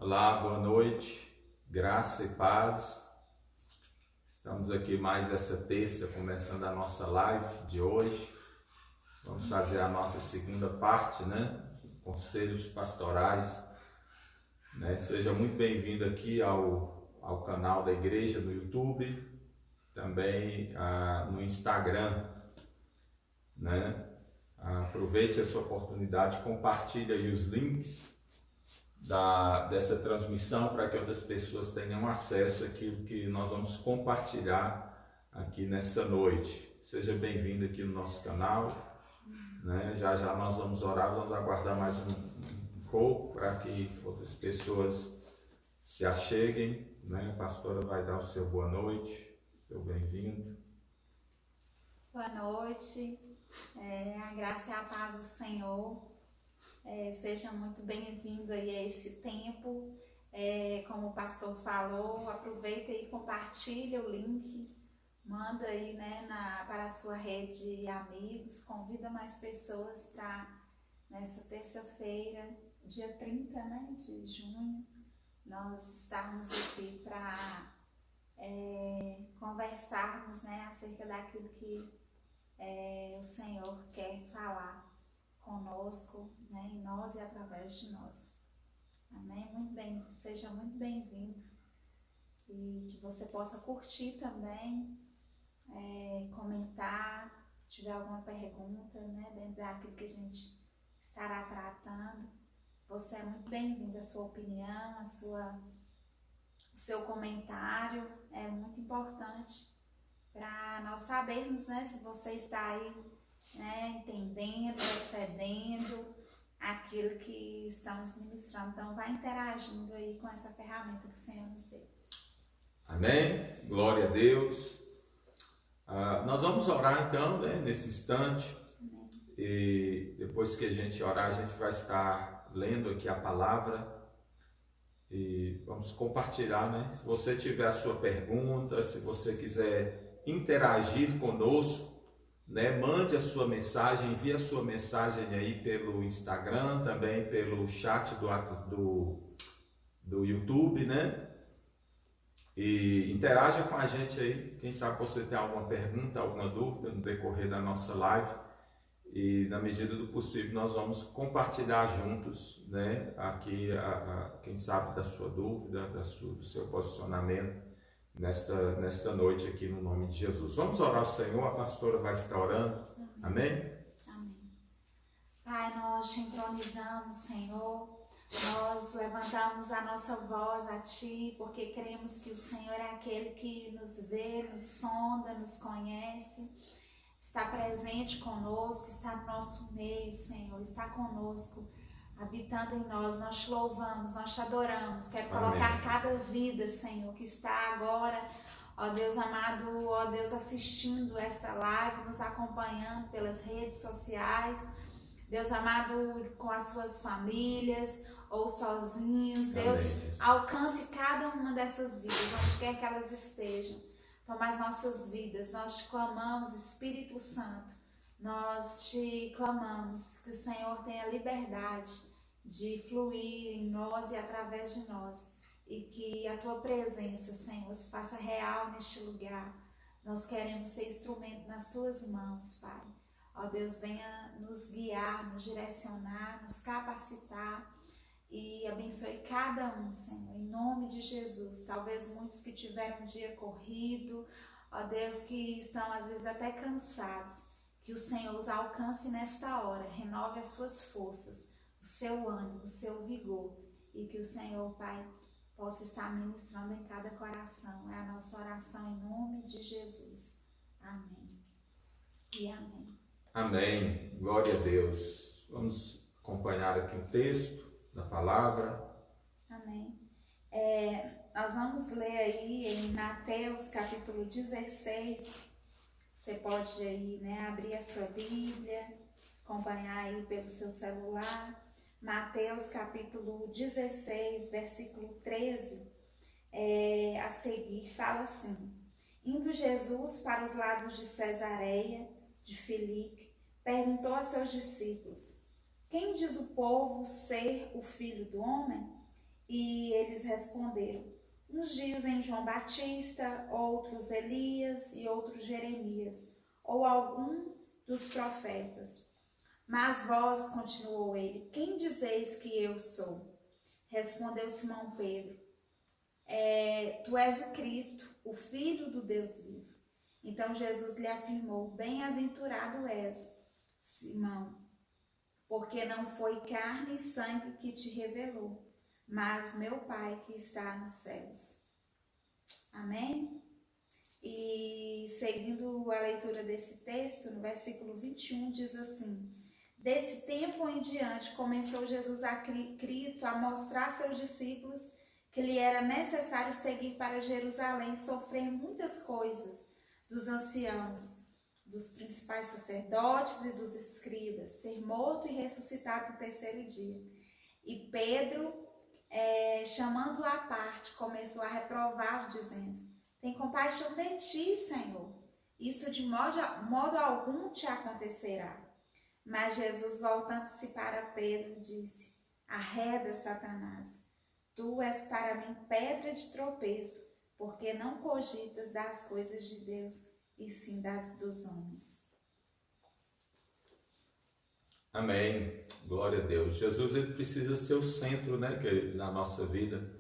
Olá, boa noite, graça e paz. Estamos aqui mais essa terça, começando a nossa live de hoje. Vamos fazer a nossa segunda parte, Conselhos pastorais. Seja muito bem-vindo aqui ao canal da igreja no YouTube, também no Instagram, Aproveite essa oportunidade, compartilhe aí os links dessa transmissão para que outras pessoas tenham acesso àquilo que nós vamos compartilhar aqui nessa noite. Seja bem-vindo aqui no nosso canal, Já já nós vamos orar, vamos aguardar mais um pouco para que outras pessoas se acheguem, A pastora vai dar o seu boa noite, seu bem-vindo. Boa noite, a graça e a paz do Senhor. Seja muito bem-vindo aí a esse tempo. Como o pastor falou, aproveita e compartilha o link, manda aí para a sua rede de amigos, convida mais pessoas para nessa terça-feira, dia 30 de junho, nós estarmos aqui para conversarmos acerca daquilo que o Senhor quer falar conosco, em nós e através de nós. Amém? Muito bem, seja muito bem-vindo e que você possa curtir também, comentar, se tiver alguma pergunta, dentro daquilo que a gente estará tratando. Você é muito bem-vindo, a sua opinião, o seu comentário é muito importante para nós sabermos, se você está aí entendendo, recebendo aquilo que estamos ministrando. Então, vai interagindo aí com essa ferramenta que o Senhor nos deu. Amém? Glória a Deus. Nós vamos orar então, nesse instante. Amém. E depois que a gente orar, a gente vai estar lendo aqui a palavra e vamos compartilhar, Se você tiver a sua pergunta, se você quiser interagir conosco, mande a sua mensagem, envie a sua mensagem aí pelo Instagram, também pelo chat do YouTube, E interaja com a gente aí, quem sabe você tem alguma pergunta, alguma dúvida no decorrer da nossa live, e na medida do possível nós vamos compartilhar juntos, aqui, quem sabe da sua dúvida, do seu posicionamento, nesta noite aqui no nome de Jesus. Vamos orar ao Senhor, a pastora vai estar orando. Amém? Amém. Pai, nós te entronizamos, Senhor, nós levantamos a nossa voz a Ti, porque cremos que o Senhor é aquele que nos vê, nos sonda, nos conhece, está presente conosco, está no nosso meio, Senhor, está conosco, habitando em nós. Nós te louvamos, nós te adoramos. Quero colocar cada vida, Senhor, que está agora, ó Deus amado, ó Deus, assistindo esta live, nos acompanhando pelas redes sociais, Deus amado, com as suas famílias ou sozinhos. Deus, alcance cada uma dessas vidas, onde quer que elas estejam. Toma as nossas vidas, nós te clamamos, Espírito Santo, nós te clamamos que o Senhor tenha liberdade de fluir em nós e através de nós, e que a Tua presença, Senhor, se faça real neste lugar. Nós queremos ser instrumento nas Tuas mãos, Pai. Ó Deus, venha nos guiar, nos direcionar, nos capacitar e abençoe cada um, Senhor, em nome de Jesus. Talvez muitos que tiveram um dia corrido, ó Deus, que estão às vezes até cansados, que o Senhor os alcance nesta hora, renove as suas forças, o seu ânimo, o seu vigor, e que o Senhor, Pai, possa estar ministrando em cada coração. É a nossa oração em nome de Jesus. Amém e amém. Amém. Glória a Deus. Vamos acompanhar aqui o texto da palavra. Amém. Nós vamos ler aí em Mateus capítulo 16. Você pode aí, abrir a sua Bíblia, acompanhar aí pelo seu celular. Mateus capítulo 16, versículo 13, a seguir fala assim: Indo Jesus para os lados de Cesareia de Filipe, perguntou a seus discípulos: Quem diz o povo ser o Filho do Homem? E eles responderam: uns dizem João Batista, outros Elias e outros Jeremias, ou algum dos profetas. Mas vós, continuou ele, quem dizeis que eu sou? Respondeu Simão Pedro: tu és o Cristo, o Filho do Deus vivo. Então Jesus lhe afirmou: bem-aventurado és, Simão, porque não foi carne e sangue que te revelou, mas meu Pai que está nos céus. Amém? E seguindo a leitura desse texto, no versículo 21, diz assim: desse tempo em diante começou Jesus a Cristo a mostrar a seus discípulos que lhe era necessário seguir para Jerusalém e sofrer muitas coisas dos anciãos, dos principais sacerdotes e dos escribas, ser morto e ressuscitado no terceiro dia. E Pedro, chamando-o à parte, começou a reprová-lo, dizendo: tem compaixão de ti, Senhor, isso de modo algum te acontecerá. Mas Jesus, voltando-se para Pedro, disse: arreda, Satanás, tu és para mim pedra de tropeço, porque não cogitas das coisas de Deus, e sim das dos homens. Amém. Glória a Deus. Jesus, ele precisa ser o centro, né, queridos, na nossa vida.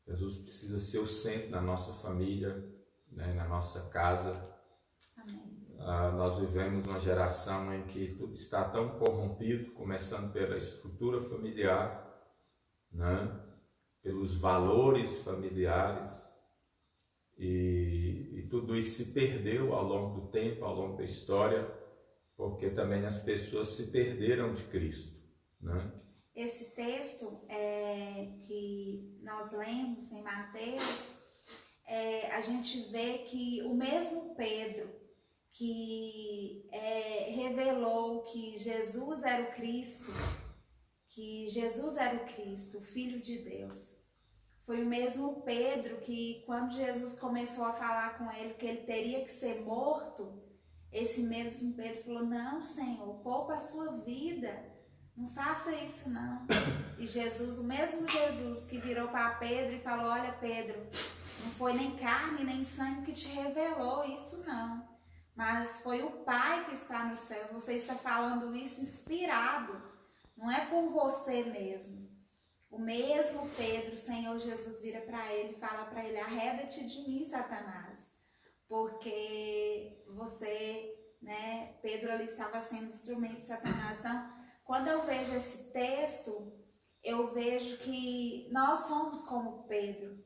Jesus precisa ser o centro na nossa família, né, na nossa casa. Amém. Nós vivemos uma geração em que tudo está tão corrompido, começando pela estrutura familiar, né, pelos valores familiares, e tudo isso se perdeu ao longo do tempo, ao longo da história, porque também as pessoas se perderam de Cristo, né? Esse texto que nós lemos em Mateus, a gente vê que o mesmo Pedro que revelou que Jesus era o Cristo, o Filho de Deus, foi o mesmo Pedro que, quando Jesus começou a falar com ele que ele teria que ser morto, esse mesmo Pedro falou: não, Senhor, poupa a sua vida, não faça isso não. E Jesus, o mesmo Jesus que virou para Pedro e falou: olha, Pedro, não foi nem carne nem sangue que te revelou isso não, mas foi o Pai que está nos céus. Você está falando isso inspirado, não é por você mesmo. O mesmo Pedro, o Senhor Jesus vira para ele e fala para ele: arreda-te de mim, Satanás, porque você, né, Pedro ali estava sendo instrumento de Satanás. Então, quando eu vejo esse texto, eu vejo que nós somos como Pedro,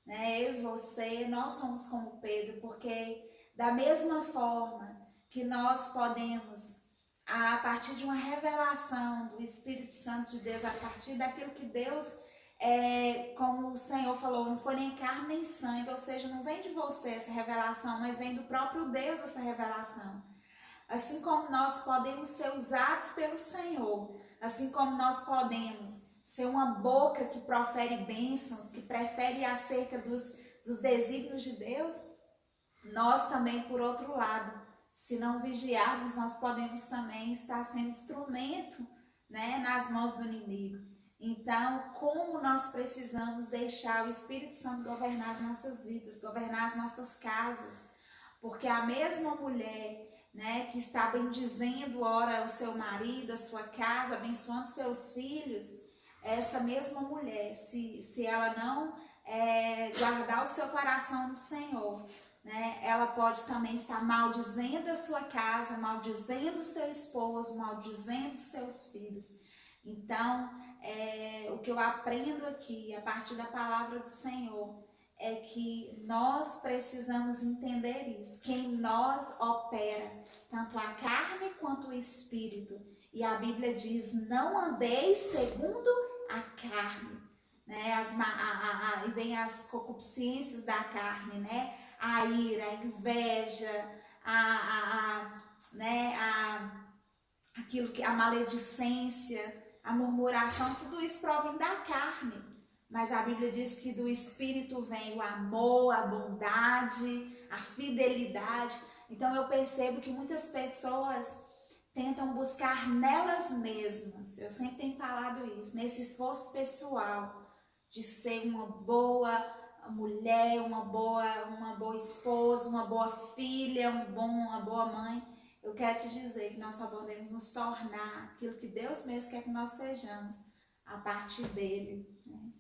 né? Eu e você, nós somos como Pedro, porque da mesma forma que nós podemos, a partir de uma revelação do Espírito Santo de Deus, a partir daquilo que Deus, como o Senhor falou, não foi nem carne nem sangue, ou seja, não vem de você essa revelação, mas vem do próprio Deus essa revelação. Assim como nós podemos ser usados pelo Senhor, assim como nós podemos ser uma boca que profere bênçãos, que prefere acerca dos desígnios de Deus, nós também, por outro lado, se não vigiarmos, nós podemos também estar sendo instrumento, né, nas mãos do inimigo. Então, como nós precisamos deixar o Espírito Santo governar as nossas vidas, governar as nossas casas, porque a mesma mulher, né, que está bendizendo, ora, o seu marido, a sua casa, abençoando seus filhos, essa mesma mulher, se ela não guardar o seu coração no Senhor, né, ela pode também estar maldizendo a sua casa, maldizendo o seu esposo, maldizendo os seus filhos. Então, o que eu aprendo aqui, a partir da palavra do Senhor, é que nós precisamos entender isso, que em nós opera tanto a carne quanto o espírito. E a Bíblia diz: não andeis segundo a carne, né? E vem as concupiscências da carne, né? A ira, a inveja, aquilo que a maledicência, a murmuração, tudo isso provém da carne. Mas a Bíblia diz que do Espírito vem o amor, a bondade, a fidelidade. Então eu percebo que muitas pessoas tentam buscar nelas mesmas, eu sempre tenho falado isso, nesse esforço pessoal, de ser uma boa mulher, uma boa esposa, uma boa filha, uma boa mãe. Eu quero te dizer que nós só podemos nos tornar aquilo que Deus mesmo quer que nós sejamos, a partir dele. Né?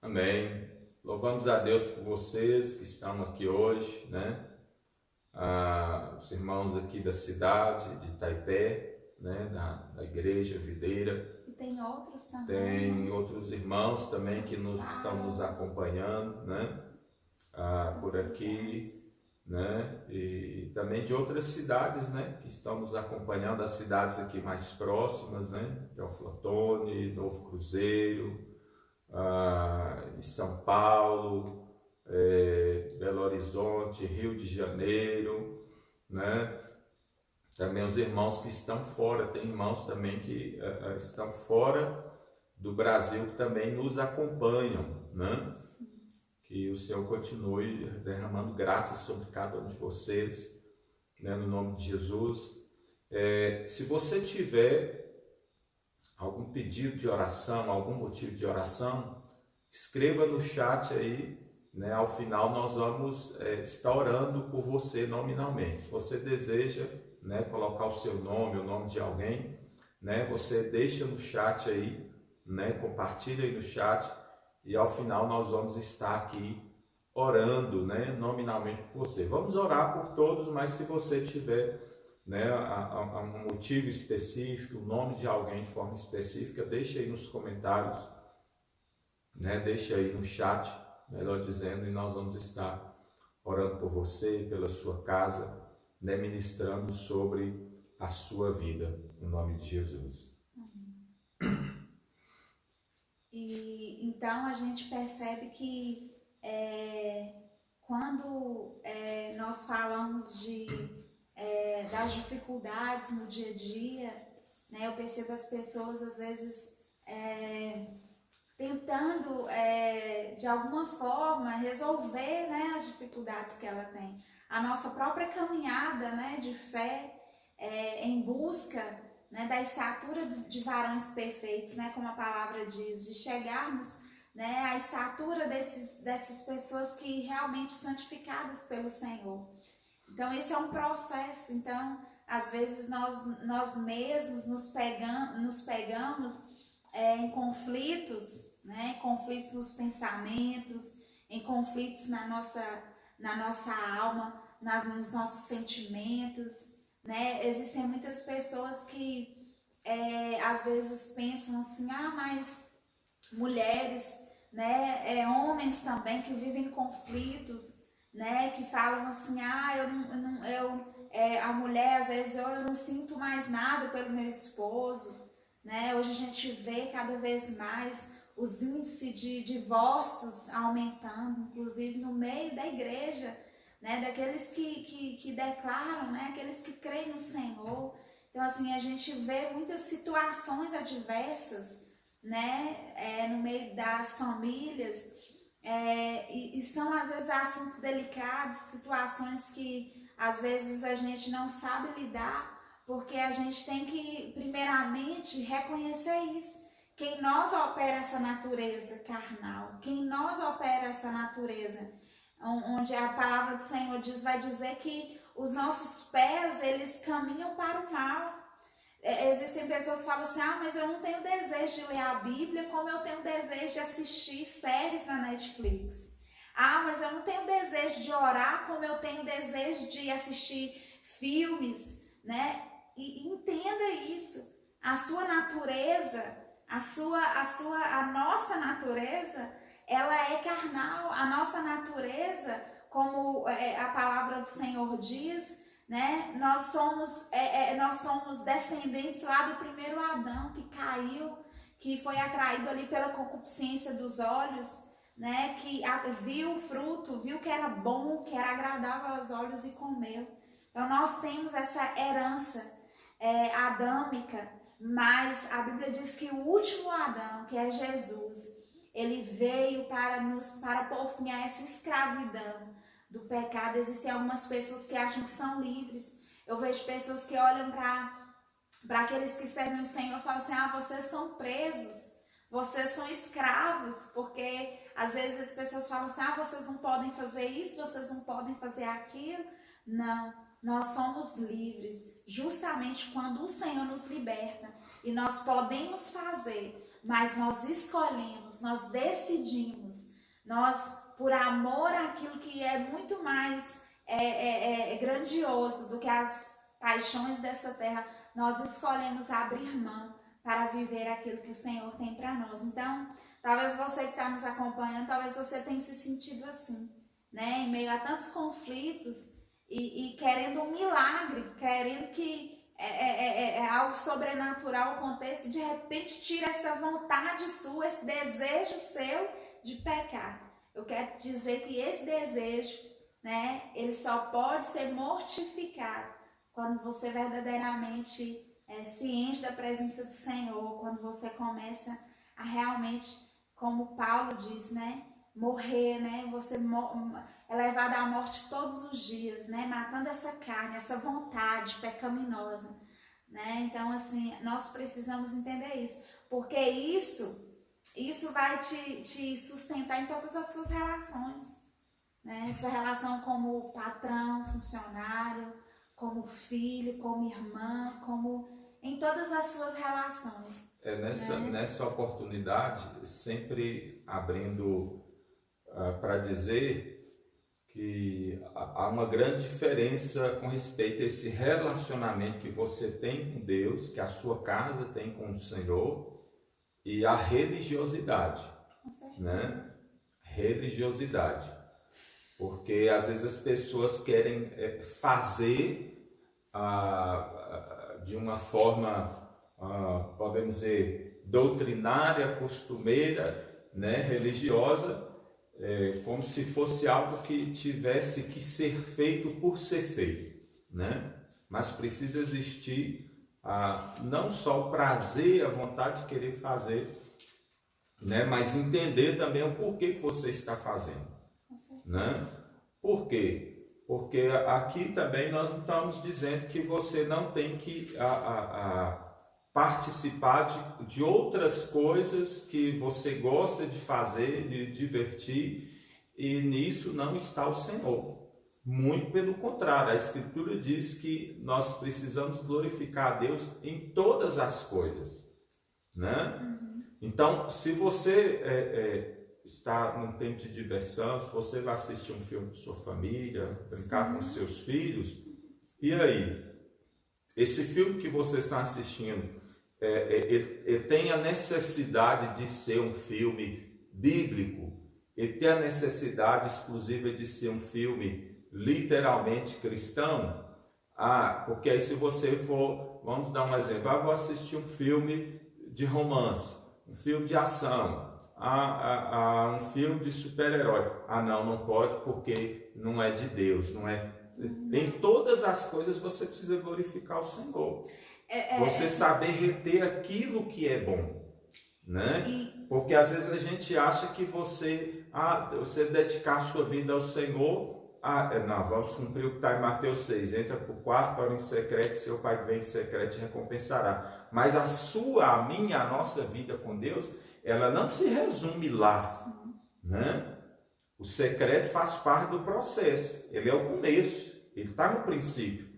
Amém. Louvamos a Deus por vocês que estão aqui hoje, né? Os irmãos aqui da cidade de Itaipé, né? Da igreja Videira. E tem outros também. Tem outros irmãos também que estão nos acompanhando, né? Por aqui, né? E também de outras cidades, né? Que estão nos acompanhando, as cidades aqui mais próximas, né? Teoflotone, Novo Cruzeiro, São Paulo, Belo Horizonte, Rio de Janeiro, né? Também os irmãos que estão fora, tem irmãos também que estão fora do Brasil que também nos acompanham, né? Que o Senhor continue derramando graças sobre cada um de vocês, né? No nome de Jesus. Se você tiver algum pedido de oração, algum motivo de oração, escreva no chat aí, né? Ao final nós vamos estar orando por você nominalmente. Se você deseja, né, colocar o seu nome, o nome de alguém, né, você deixa no chat aí, né, compartilha aí no chat, e ao final nós vamos estar aqui orando, né, nominalmente por você. Vamos orar por todos, mas se você tiver, né, um motivo específico, o nome de alguém de forma específica, deixa aí nos comentários, né, deixa aí no chat, melhor dizendo, e nós vamos estar orando por você, pela sua casa, né, ministrando sobre a sua vida, em nome de Jesus. E então a gente percebe que quando nós falamos das dificuldades no dia a dia, né, eu percebo as pessoas às vezes tentando de alguma forma resolver, né, as dificuldades que ela tem. A nossa própria caminhada, né, de fé em busca, né, da estatura de varões perfeitos, né, como a palavra diz, de chegarmos, né, à estatura dessas pessoas que realmente santificadas pelo Senhor. Então esse é um processo. Então às vezes nós mesmos nos pegamos em conflitos, né, conflitos nos pensamentos, em conflitos na nossa alma, nos nossos sentimentos, né? Existem muitas pessoas que às vezes pensam assim, mas mulheres, né, homens também que vivem conflitos, né, que falam assim, a mulher às vezes eu não sinto mais nada pelo meu esposo, né? Hoje a gente vê cada vez mais os índices de divórcios aumentando, inclusive no meio da igreja, né? Daqueles que declaram, né? Aqueles que creem no Senhor. Então assim, a gente vê muitas situações adversas, né? No meio das famílias, e são às vezes assuntos delicados, situações que às vezes a gente não sabe lidar, porque a gente tem que primeiramente reconhecer isso, que em nós opera essa natureza carnal, que em nós opera essa natureza, onde a palavra do Senhor vai dizer que os nossos pés, eles caminham para o mal. Existem pessoas que falam assim, mas eu não tenho desejo de ler a Bíblia como eu tenho desejo de assistir séries na Netflix. Mas eu não tenho desejo de orar como eu tenho desejo de assistir filmes, né? E entenda isso. A sua natureza, a nossa natureza, ela é carnal. A nossa natureza, como a palavra do Senhor diz, né? Nós somos descendentes lá do primeiro Adão que caiu, que foi atraído ali pela concupiscência dos olhos, né? Que viu o fruto, viu que era bom, que era agradável aos olhos e comeu. Então nós temos essa herança adâmica, mas a Bíblia diz que o último Adão, que é Jesus, ele veio para pôr fim a essa escravidão do pecado. Existem algumas pessoas que acham que são livres. Eu vejo pessoas que olham para aqueles que servem o Senhor e falam assim, vocês são presos, vocês são escravos, porque às vezes as pessoas falam assim, vocês não podem fazer isso, vocês não podem fazer aquilo. Não, nós somos livres, justamente quando o Senhor nos liberta, e nós podemos fazer, mas nós escolhemos, nós decidimos, nós, por amor àquilo que é muito mais grandioso do que as paixões dessa terra, nós escolhemos abrir mão para viver aquilo que o Senhor tem para nós. Então, talvez você que está nos acompanhando, talvez você tenha se sentido assim, né? Em meio a tantos conflitos e querendo um milagre, querendo que algo sobrenatural aconteça, e de repente tira essa vontade sua, esse desejo seu de pecar. Eu quero dizer que esse desejo, né, ele só pode ser mortificado quando você verdadeiramente se enche da presença do Senhor, quando você começa a realmente, como Paulo diz, né, morrer, né, você é levado à morte todos os dias, né, matando essa carne, essa vontade pecaminosa, né. Então, assim, nós precisamos entender isso, porque isso vai te sustentar em todas as suas relações, né, sua relação como patrão, funcionário, como filho, como irmã, como em todas as suas relações. Nessa oportunidade, sempre abrindo para dizer que há uma grande diferença com respeito a esse relacionamento que você tem com Deus, que a sua casa tem com o Senhor, e a religiosidade, né? Religiosidade. Porque às vezes as pessoas querem fazer de uma forma, podemos dizer, doutrinária, costumeira, né, religiosa, como se fosse algo que tivesse que ser feito por ser feito, né? Mas precisa existir não só o prazer, a vontade de querer fazer, né, mas entender também o porquê que você está fazendo, né? Por quê? Porque aqui também nós estamos dizendo que você não tem que participar de outras coisas que você gosta de fazer, de divertir, e nisso não está o Senhor. Muito pelo contrário, a Escritura diz que nós precisamos glorificar a Deus em todas as coisas, né? Então, se você está num tempo de diversão, se você vai assistir um filme com sua família, brincar com seus filhos, e aí? Esse filme que vocês estão assistindo, ele tem a necessidade de ser um filme bíblico, ele tem a necessidade exclusiva de ser um filme literalmente cristão? Porque aí se você for, vamos dar um exemplo, vou assistir um filme de romance, um filme de ação, um filme de super-herói. Não pode porque não é de Deus, não é. Em todas as coisas você precisa glorificar o Senhor. Você saber reter aquilo que é bom, né? Porque às vezes a gente acha que você dedicar a sua vida ao Senhor, vamos cumprir o que está em Mateus 6, entra para o quarto, ora em secreto, seu pai que vem em secreto te recompensará. Mas a minha, a nossa vida com Deus, ela não se resume lá, né? O secreto faz parte do processo, ele é o começo, ele está no princípio,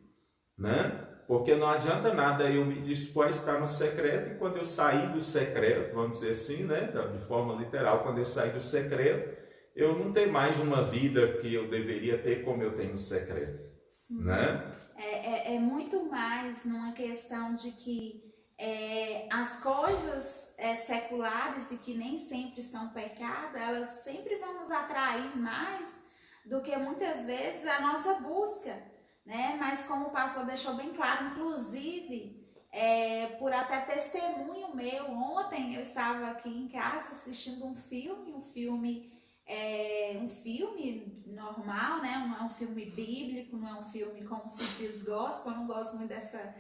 né? Porque não adianta nada eu me dispor a estar no secreto, e quando eu sair do secreto, vamos dizer assim, né? De forma literal, quando eu sair do secreto, eu não tenho mais uma vida que eu deveria ter como eu tenho no secreto. Sim. Né? É muito mais numa questão de que as coisas seculares, e que nem sempre são pecado, elas sempre vão nos atrair mais do que muitas vezes a nossa busca, né? Mas como o pastor deixou bem claro, inclusive, por até testemunho meu, ontem eu estava aqui em casa assistindo um filme normal, né? Não é um filme bíblico, não é um filme como se diz gospel, eu não gosto muito dessa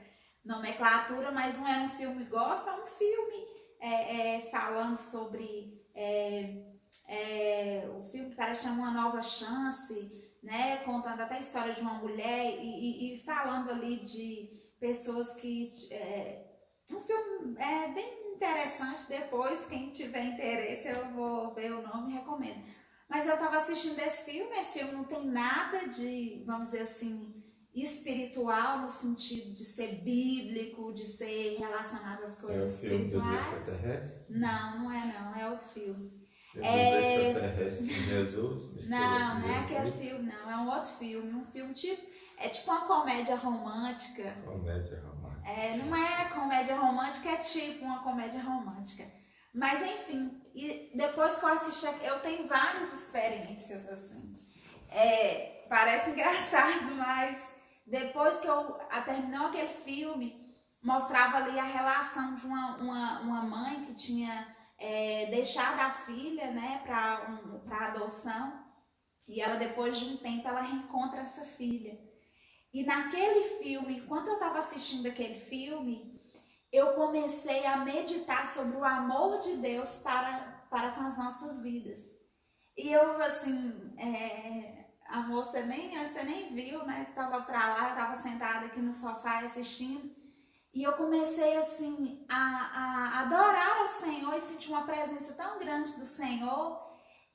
nomenclatura, mas não era um filme gospel, é um filme falando sobre o filme que parece chamar Uma Nova Chance, né? Contando até a história de uma mulher e falando ali de pessoas que um filme interessante. Depois, quem tiver interesse, eu vou ver o nome e recomendo. Mas eu estava assistindo esse filme não tem nada de, vamos dizer assim, espiritual, no sentido de ser bíblico, de ser relacionado às coisas espirituais. É o filme dos extraterrestres? Não é outro filme. Dos extraterrestres de Jesus? Não é aquele filme, não. É um outro filme. Um filme tipo. É tipo uma comédia romântica. Comédia romântica. Não é comédia romântica, é tipo uma comédia romântica. Mas enfim, e depois que eu assisti, eu tenho várias experiências assim. Parece engraçado, mas depois que terminou aquele filme, mostrava ali a relação de uma mãe que tinha deixado a filha, né, para adoção, e ela, depois de um tempo, ela reencontra essa filha. E naquele filme, enquanto eu estava assistindo aquele filme, eu comecei a meditar sobre o amor de Deus para com as nossas vidas. E eu, assim, amor, você nem viu, né? Estava para lá, eu estava sentada aqui no sofá assistindo. E eu comecei, assim, a adorar ao Senhor e sentir uma presença tão grande do Senhor.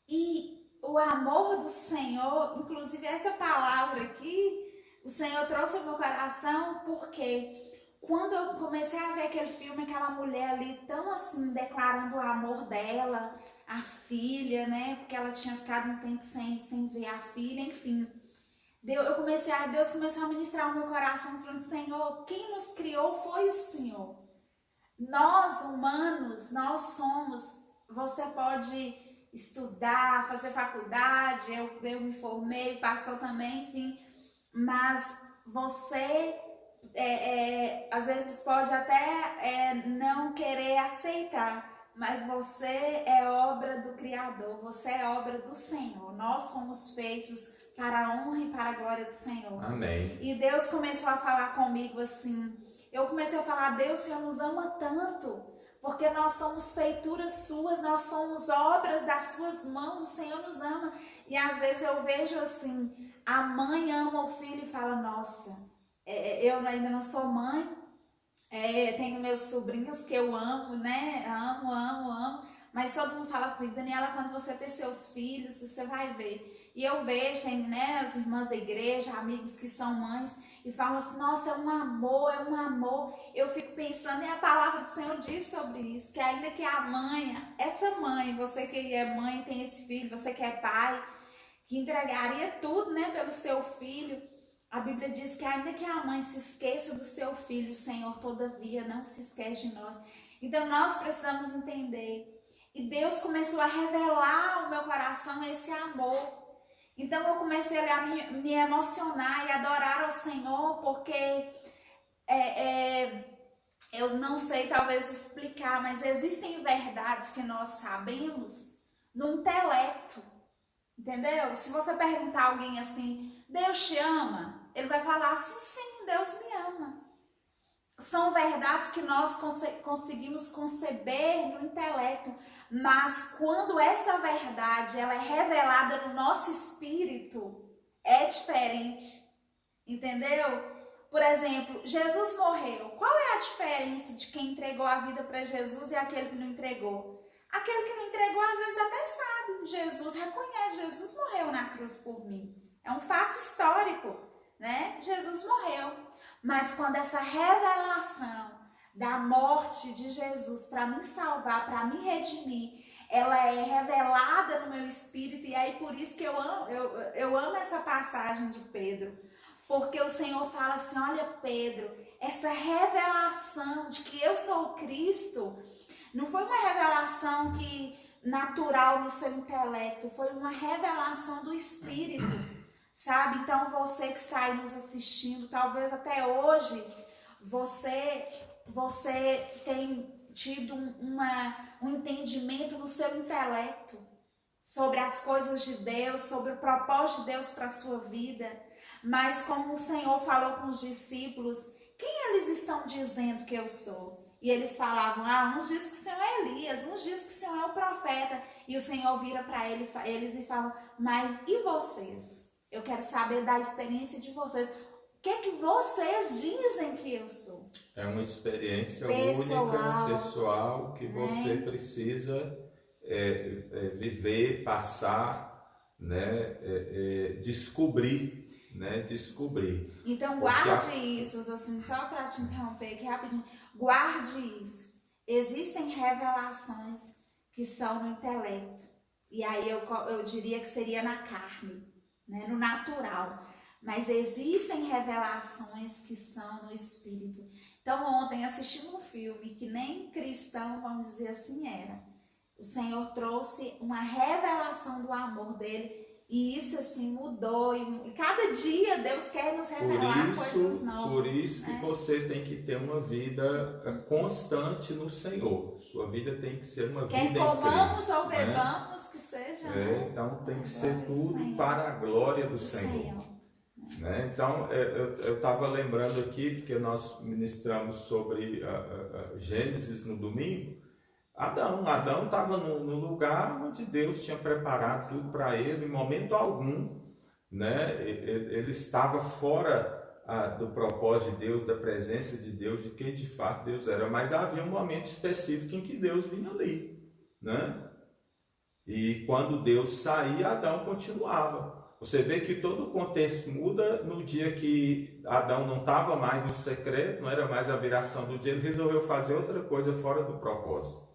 E o amor do Senhor, inclusive essa palavra aqui, o Senhor trouxe ao meu coração, porque quando eu comecei a ver aquele filme, aquela mulher ali tão assim, declarando o amor dela, a filha, né? Porque ela tinha ficado um tempo sem ver a filha, enfim. Deus começou a ministrar o meu coração, falando: Senhor, quem nos criou foi o Senhor. Nós, humanos, nós somos. Você pode estudar, fazer faculdade, eu me formei, pastor também, enfim. Mas você, às vezes, pode até não querer aceitar. Mas você é obra do Criador, você é obra do Senhor. Nós somos feitos para a honra e para a glória do Senhor. Amém. E Deus começou a falar comigo assim. Eu comecei a falar: Deus, o Senhor nos ama tanto, porque nós somos feituras suas, nós somos obras das suas mãos, o Senhor nos ama. E às vezes eu vejo assim, a mãe ama o filho e fala: nossa, eu ainda não sou mãe, tenho meus sobrinhos que eu amo, né? Amo. Mas todo mundo fala comigo: Daniela, quando você ter seus filhos, você vai ver. E eu vejo, né, as irmãs da igreja, amigos que são mães, e falam assim: nossa, é um amor. Eu fico pensando, e a palavra do Senhor diz sobre isso, que ainda que a mãe, essa mãe, você que é mãe, tem esse filho, você que é pai, que entregaria tudo, né, pelo seu filho, a Bíblia diz que ainda que a mãe se esqueça do seu filho, o Senhor, todavia, não se esquece de nós. Então nós precisamos entender. E Deus começou a revelar ao meu coração esse amor. Então eu comecei a me emocionar e adorar ao Senhor, porque eu não sei talvez explicar, mas existem verdades que nós sabemos no intelecto, entendeu? Se você perguntar a alguém assim: Deus te ama? Ele vai falar assim: sim, Deus me ama. São verdades que nós conseguimos conceber no intelecto, mas quando essa verdade ela é revelada no nosso espírito, é diferente, entendeu? Por exemplo, Jesus morreu. Qual é a diferença de quem entregou a vida para Jesus e aquele que não entregou? Aquele que não entregou às vezes até sabe, Jesus reconhece, Jesus morreu na cruz por mim. É um fato histórico, né? Jesus morreu. Mas quando essa revelação da morte de Jesus para me salvar, para me redimir, ela é revelada no meu espírito, e aí por isso que eu amo essa passagem de Pedro, porque o Senhor fala assim: olha, Pedro, essa revelação de que eu sou o Cristo, não foi uma revelação natural no seu intelecto, foi uma revelação do Espírito. Sabe? Então você que está aí nos assistindo, talvez até hoje você tem tido um entendimento no seu intelecto sobre as coisas de Deus, sobre o propósito de Deus para a sua vida, mas como o Senhor falou com os discípulos: quem eles estão dizendo que eu sou? E eles falavam: uns dizem que o Senhor é Elias, uns dizem que o Senhor é o profeta. E o Senhor vira para eles e fala: mas e vocês? Eu quero saber da experiência de vocês. O que é que vocês dizem que eu sou? É uma experiência Pessoal, única, pessoal, que você precisa viver, passar, né? Descobrir, né? Descobrir. Então guarde isso, assim, só para te interromper aqui rapidinho. Guarde isso. Existem revelações que são no intelecto. E aí eu diria que seria na carne, né? No natural. Mas existem revelações que são no espírito. Então ontem assisti um filme que nem cristão, vamos dizer assim, era. O Senhor trouxe uma revelação do amor dele e isso assim mudou. E cada dia Deus quer nos revelar coisas novas. Por isso que você tem que ter uma vida constante no Senhor. Sua vida tem que ser uma vida em Cristo. Quer comamos ou bebamos, que seja. Então tem que ser tudo para a glória do Senhor. Né? Então, eu estava lembrando aqui, porque nós ministramos sobre Gênesis no domingo. Adão estava no lugar onde Deus tinha preparado tudo para ele, em momento algum, né? Ele estava fora do propósito de Deus, da presença de Deus, de quem de fato Deus era, mas havia um momento específico em que Deus vinha ali, né? E quando Deus saía, Adão continuava. Você vê que todo o contexto muda no dia que Adão não estava mais no secreto, não era mais a viração do dia, ele resolveu fazer outra coisa fora do propósito,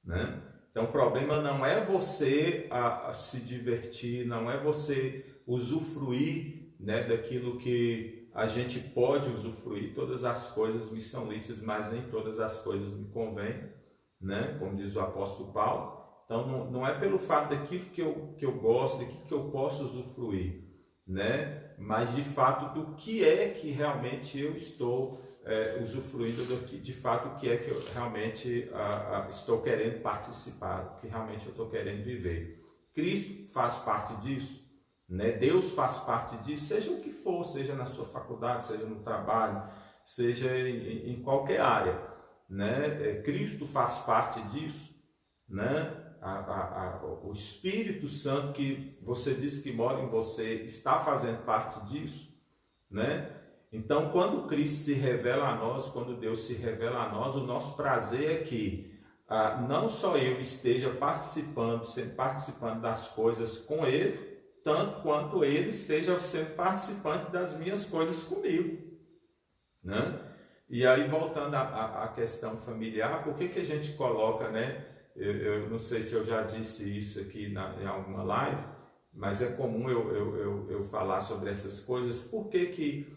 né? Então o problema não é você se divertir, não é você usufruir, né, daquilo que a gente pode usufruir. Todas as coisas me são lícitas, mas nem todas as coisas me convêm, né? Como diz o apóstolo Paulo. Então, não é pelo fato daquilo que eu gosto, daquilo que eu posso usufruir, né? Mas de fato do que é que realmente eu estou usufruindo, de fato o que é que eu realmente estou querendo participar, o que realmente eu estou querendo viver. Cristo faz parte disso, né? Deus faz parte disso, seja o que for, seja na sua faculdade, seja no trabalho, seja em qualquer área, né? Cristo faz parte disso, né? O Espírito Santo que você disse que mora em você está fazendo parte disso, né? Então, quando Cristo se revela a nós, quando Deus se revela a nós, o nosso prazer é que não só eu esteja sendo participando das coisas com Ele, tanto quanto Ele esteja sendo participante das minhas coisas comigo, né? E aí, voltando à questão familiar, por que a gente coloca, né? Eu não sei se eu já disse isso aqui em alguma live, mas é comum eu falar sobre essas coisas. Por que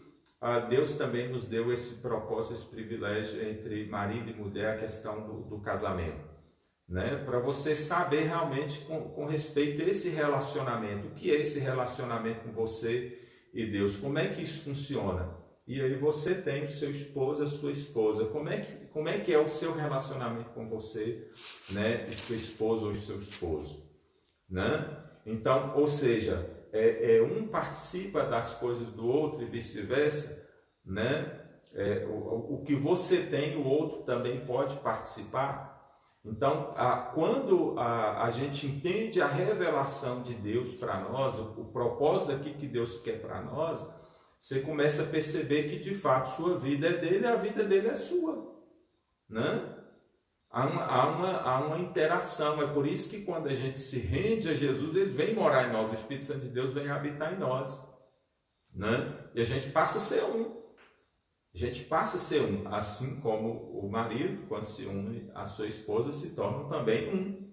Deus também nos deu esse propósito, esse privilégio entre marido e mulher, a questão do casamento, né? Para você saber realmente com respeito a esse relacionamento, o que é esse relacionamento com você e Deus, como é que isso funciona? E aí você tem o seu esposo, a sua esposa. Como é que é o seu relacionamento com você, né, e sua esposa ou seu esposo, né? Então, ou seja, um participa das coisas do outro e vice-versa, né? O que você tem, o outro também pode participar. Então, quando a gente entende a revelação de Deus para nós, o propósito aqui que Deus quer para nós, você começa a perceber que de fato sua vida é dele e a vida dele é sua, né? Há uma interação. É por isso que quando a gente se rende a Jesus, ele vem morar em nós, o Espírito Santo de Deus vem habitar em nós, né? E a gente passa a ser um. A gente passa a ser um, assim como o marido, quando se une à sua esposa, se tornam também um,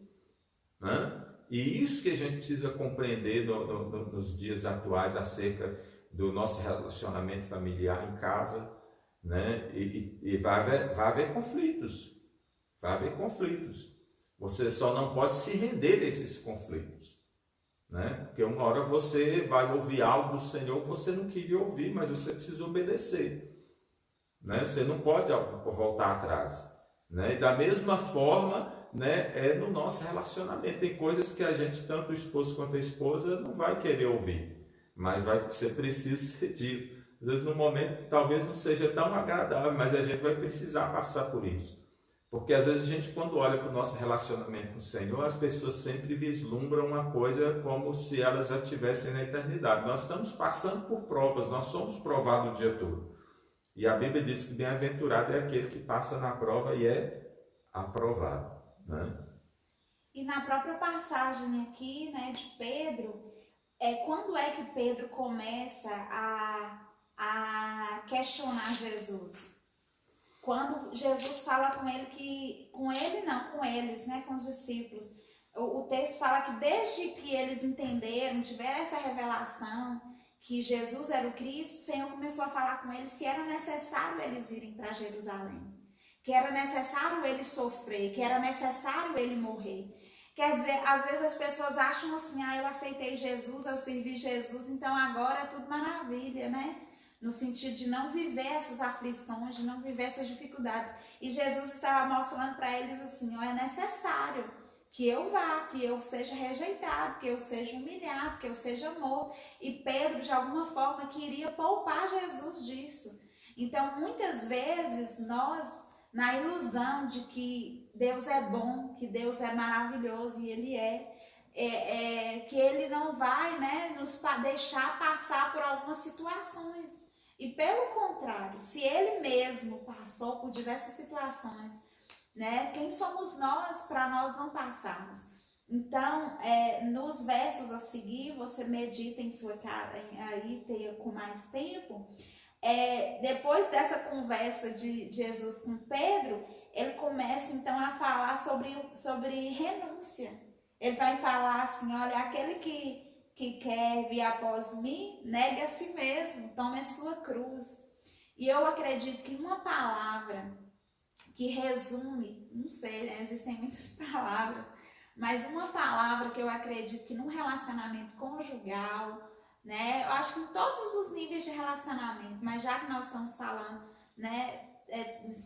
né? E isso que a gente precisa compreender nos dias atuais acerca do nosso relacionamento familiar em casa, né? E vai haver conflitos, vai haver conflitos. Você só não pode se render a esses conflitos, né? Porque uma hora você vai ouvir algo do Senhor que você não queria ouvir, mas você precisa obedecer, né? Você não pode voltar atrás, né? E da mesma forma, né, no nosso relacionamento. Tem coisas que a gente, tanto o esposo quanto a esposa, não vai querer ouvir, mas vai ser preciso ser dito. Às vezes no momento talvez não seja tão agradável, mas a gente vai precisar passar por isso, Porque às vezes a gente, quando olha para o nosso relacionamento com o Senhor, as pessoas sempre vislumbram uma coisa como se elas já estivessem na eternidade. Nós estamos passando por provas, nós somos provados o dia todo. E a Bíblia diz que bem-aventurado é aquele que passa na prova e é aprovado, né? E na própria passagem aqui, né, de Pedro, quando é que Pedro começa a questionar Jesus? Quando Jesus fala com ele com eles, né, com os discípulos. O texto fala que desde que eles entenderam, tiveram essa revelação que Jesus era o Cristo, o Senhor começou a falar com eles que era necessário eles irem para Jerusalém, que era necessário ele sofrer, que era necessário ele morrer. Quer dizer, às vezes as pessoas acham assim, eu aceitei Jesus, eu servi Jesus, então agora é tudo maravilha, né? No sentido de não viver essas aflições, de não viver essas dificuldades. E Jesus estava mostrando para eles assim, é necessário que eu vá, que eu seja rejeitado, que eu seja humilhado, que eu seja morto. E Pedro, de alguma forma, queria poupar Jesus disso. Então, muitas vezes, nós, na ilusão de que Deus é bom, que Deus é maravilhoso, e Ele que Ele não vai, né, nos deixar passar por algumas situações. E pelo contrário, se Ele mesmo passou por diversas situações, né, quem somos nós para nós não passarmos? Então, nos versos a seguir, você medita em sua casa, aí com mais tempo. Depois dessa conversa de Jesus com Pedro, ele começa então a falar sobre renúncia. Ele vai falar assim, olha, aquele que quer vir após mim, negue a si mesmo, tome a sua cruz. E eu acredito que uma palavra que resume, não sei, né, existem muitas palavras, mas uma palavra que eu acredito que num relacionamento conjugal, né, eu acho que em todos os níveis de relacionamento, mas já que nós estamos falando, né,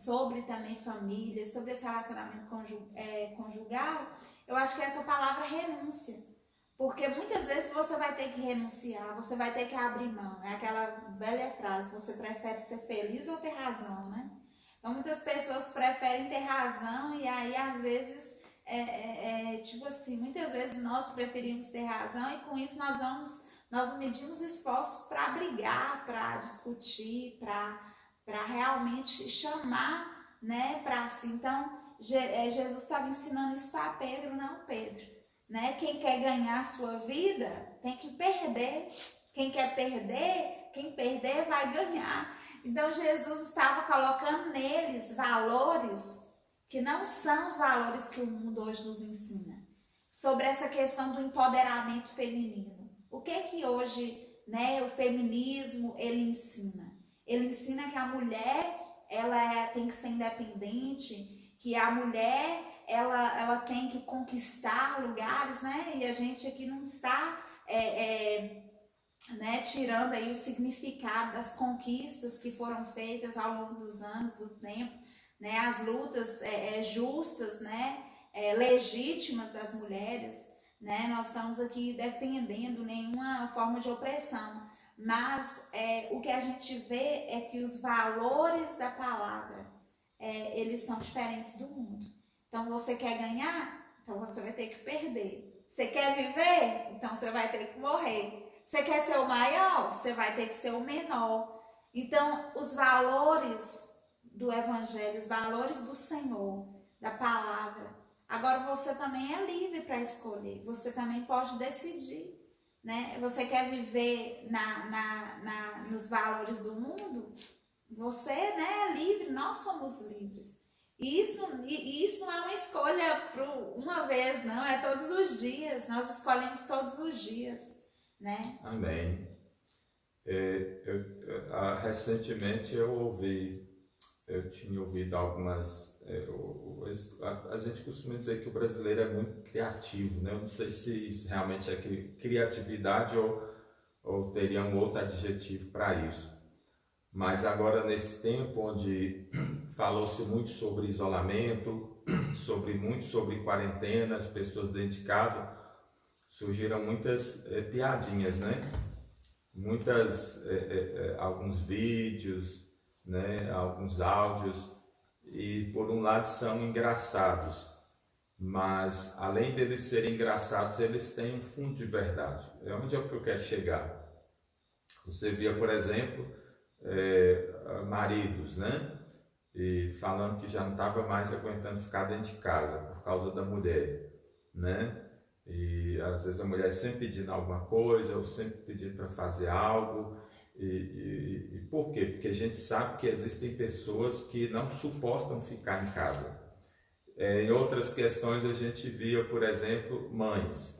sobre também família, sobre esse relacionamento conjugal, eu acho que essa palavra é renúncia. Porque muitas vezes você vai ter que renunciar, você vai ter que abrir mão. É aquela velha frase, você prefere ser feliz ou ter razão, né? Então muitas pessoas preferem ter razão e aí às vezes, tipo assim, muitas vezes nós preferimos ter razão e com isso nós medimos esforços para brigar, para discutir, para realmente chamar, né, para si. Então Jesus estava ensinando isso para Pedro, não Pedro. Né? Quem quer ganhar a sua vida tem que perder. Quem perder vai ganhar. Então Jesus estava colocando neles valores que não são os valores que o mundo hoje nos ensina. Sobre essa questão do empoderamento feminino. O que hoje, né, o feminismo ele ensina? Ele ensina que a mulher ela tem que ser independente, que a mulher ela tem que conquistar lugares, né? E a gente aqui não está né, tirando aí o significado das conquistas que foram feitas ao longo dos anos, do tempo, né? As lutas justas, né? Legítimas das mulheres, né? Nós estamos aqui defendendo nenhuma forma de opressão, mas o que a gente vê é que os valores da palavra eles são diferentes do mundo. Então você quer ganhar? Então você vai ter que perder. Você quer viver? Então você vai ter que morrer. Você quer ser o maior? Você vai ter que ser o menor. Então os valores do Evangelho, os valores do Senhor, da palavra. Agora você também é livre para escolher. Você também pode decidir, né? Você quer viver nos valores do mundo? Você, né, é livre. Nós somos livres. E isso não é uma escolha para uma vez, não, é todos os dias, nós escolhemos todos os dias, né? Amém. Recentemente eu tinha ouvido algumas, a gente costuma dizer que o brasileiro é muito criativo, né? Eu não sei se isso realmente é criatividade ou teria um outro adjetivo para isso. Mas agora nesse tempo onde falou-se muito sobre isolamento, sobre quarentena, as pessoas dentro de casa, surgiram muitas piadinhas, né? Alguns vídeos, né? Alguns áudios e por um lado são engraçados, mas além deles serem engraçados, eles têm um fundo de verdade. É onde é que eu quero chegar. Você via, por exemplo, maridos, né? E falando que já não estava mais aguentando ficar dentro de casa por causa da mulher, né? E às vezes a mulher sempre pedindo alguma coisa, ou sempre pedindo para fazer algo. E por quê? Porque a gente sabe que existem pessoas que não suportam ficar em casa. Em outras questões a gente via, por exemplo, mães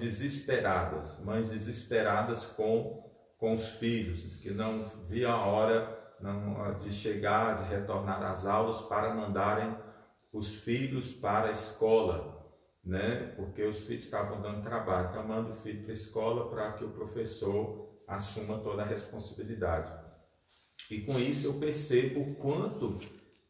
desesperadas com os filhos, que não via a hora de chegar, de retornar às aulas para mandarem os filhos para a escola, né? Porque os filhos estavam dando trabalho. Então manda o filho para a escola para que o professor assuma toda a responsabilidade. E com isso eu percebo o quanto,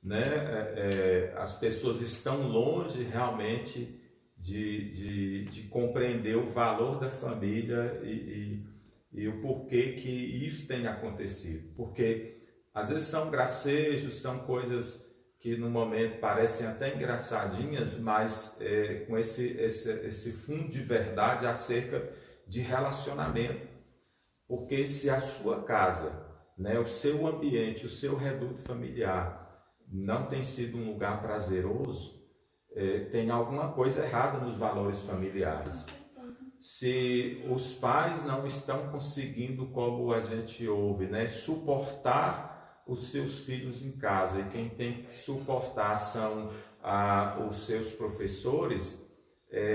né, as pessoas estão longe realmente de compreender o valor da família e o porquê que isso tem acontecido. Porque às vezes são gracejos, são coisas que no momento parecem até engraçadinhas, mas com esse fundo de verdade acerca de relacionamento. Porque se a sua casa, né, o seu ambiente, o seu reduto familiar não tem sido um lugar prazeroso, tem alguma coisa errada nos valores familiares. Se os pais não estão conseguindo, como a gente ouve, né, suportar os seus filhos em casa, e quem tem que suportar são os seus professores,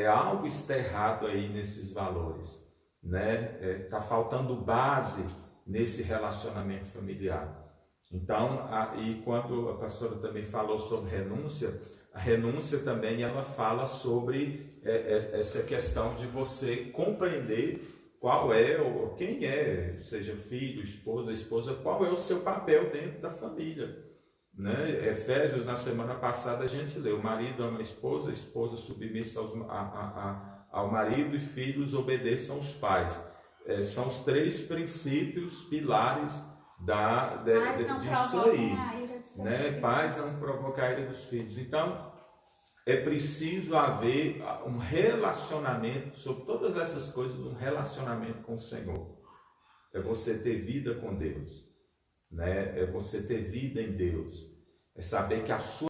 algo está errado aí nesses valores, né? Tá faltando base nesse relacionamento familiar. Então, e quando a pastora também falou sobre renúncia, a renúncia também ela fala sobre essa questão de você compreender qual é, ou quem é, seja filho, esposa, qual é o seu papel dentro da família, né? Efésios, na semana passada, a gente leu: o marido ama a esposa submissa ao marido, e filhos obedeçam aos pais. São os 3 princípios, pilares disso aí, né? Pais não provocar a ira dos filhos. Então, é preciso haver um relacionamento sobre todas essas coisas, um relacionamento com o Senhor. É você ter vida com Deus, né? É você ter vida em Deus. É saber que a sua